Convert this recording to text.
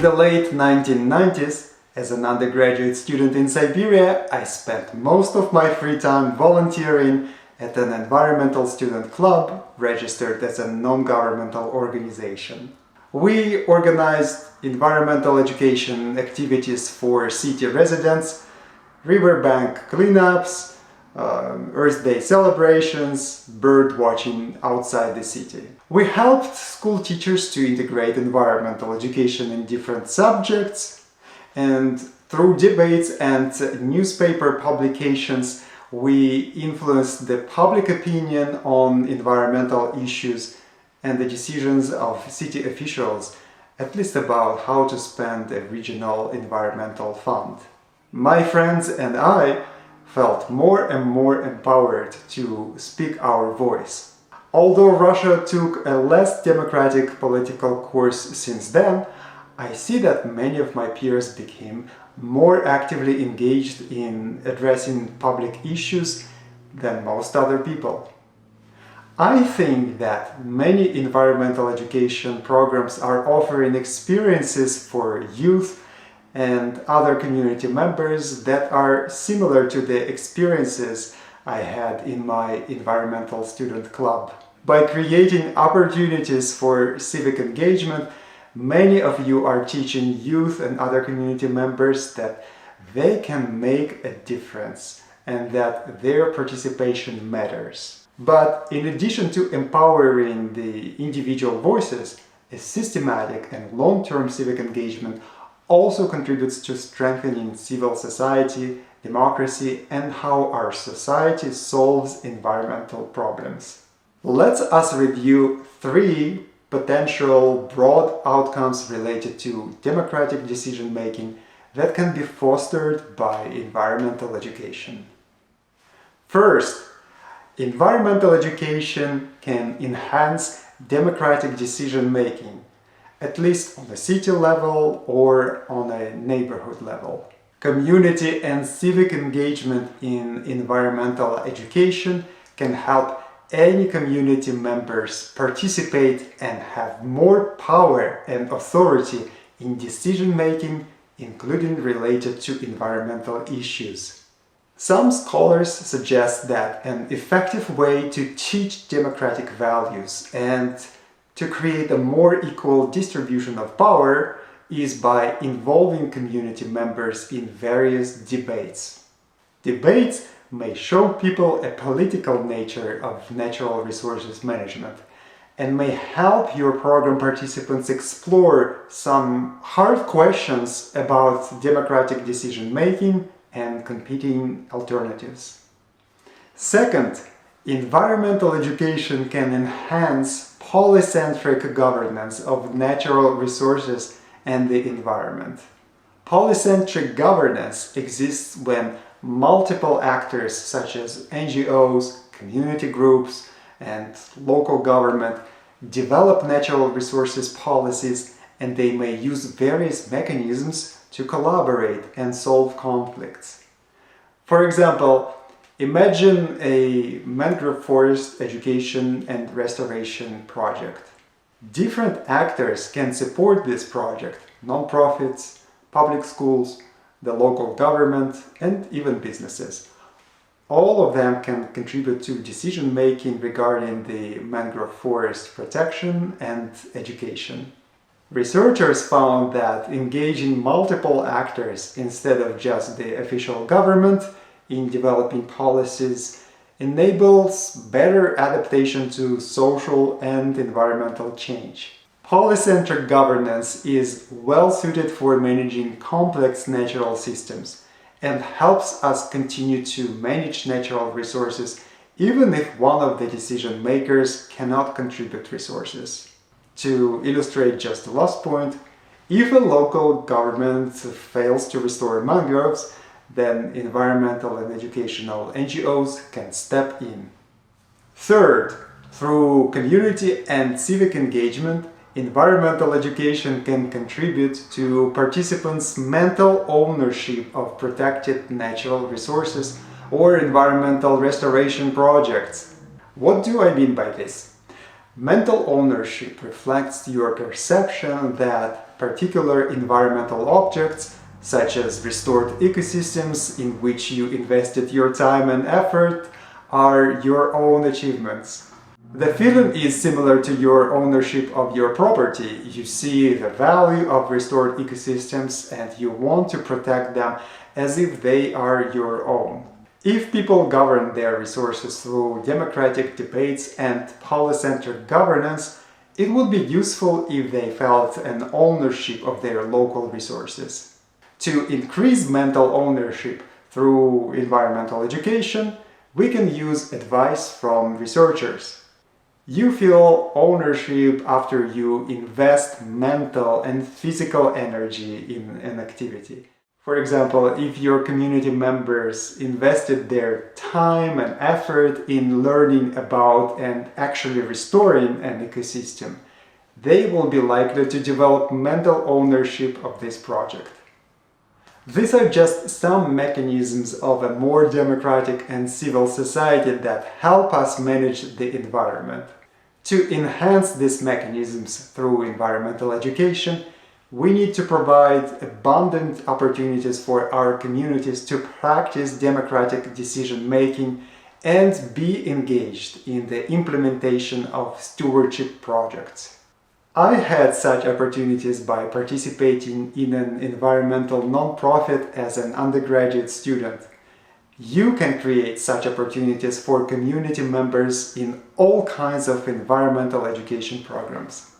the late 1990s, as an undergraduate student in Siberia, I spent most of my free time volunteering at an environmental student club registered as a non-governmental organization. We organized environmental education activities for city residents, riverbank cleanups, Earth Day celebrations, bird watching outside the city. We helped school teachers to integrate environmental education in different subjects, and through debates and newspaper publications we influenced the public opinion on environmental issues and the decisions of city officials, at least about how to spend a regional environmental fund. My friends and I felt more and more empowered to speak our voice. Although Russia took a less democratic political course since then, I see that many of my peers became more actively engaged in addressing public issues than most other people. I think that many environmental education programs are offering experiences for youth and other community members that are similar to the experiences I had in my environmental student club. By creating opportunities for civic engagement, many of you are teaching youth and other community members that they can make a difference and that their participation matters. But in addition to empowering the individual voices, a systematic and long-term civic engagement also contributes to strengthening civil society, democracy, and how our society solves environmental problems. Let us review 3 potential broad outcomes related to democratic decision-making that can be fostered by environmental education. First, environmental education can enhance democratic decision-making, at least on a city level or on a neighborhood level. Community and civic engagement in environmental education can help any community members participate and have more power and authority in decision-making, including related to environmental issues. Some scholars suggest that an effective way to teach democratic values and to create a more equal distribution of power is by involving community members in various debates. Debates may show people a political nature of natural resources management and may help your program participants explore some hard questions about democratic decision-making and competing alternatives. Second, environmental education can enhance polycentric governance of natural resources and the environment. Polycentric governance exists when multiple actors such as NGOs, community groups, and local government develop natural resources policies, and they may use various mechanisms to collaborate and solve conflicts. For example, imagine a mangrove forest education and restoration project. Different actors can support this project: non-profits, public schools, the local government, and even businesses. All of them can contribute to decision-making regarding the mangrove forest protection and education. Researchers found that engaging multiple actors instead of just the official government in developing policies enables better adaptation to social and environmental change. Polycentric governance is well suited for managing complex natural systems and helps us continue to manage natural resources even if one of the decision makers cannot contribute resources. To illustrate just the last point, if a local government fails to restore mangroves, then environmental and educational NGOs can step in. Third, through community and civic engagement, environmental education can contribute to participants' mental ownership of protected natural resources or environmental restoration projects. What do I mean by this? Mental ownership reflects your perception that particular environmental objects, such as restored ecosystems in which you invested your time and effort, are your own achievements. The feeling is similar to your ownership of your property. You see the value of restored ecosystems and you want to protect them as if they are your own. If people govern their resources through democratic debates and polycentric governance, it would be useful if they felt an ownership of their local resources. To increase mental ownership through environmental education, we can use advice from researchers. You feel ownership after you invest mental and physical energy in an activity. For example, if your community members invested their time and effort in learning about and actually restoring an ecosystem, they will be likely to develop mental ownership of this project. These are just some mechanisms of a more democratic and civil society that help us manage the environment. To enhance these mechanisms through environmental education, we need to provide abundant opportunities for our communities to practice democratic decision-making and be engaged in the implementation of stewardship projects. I had such opportunities by participating in an environmental non-profit as an undergraduate student. You can create such opportunities for community members in all kinds of environmental education programs.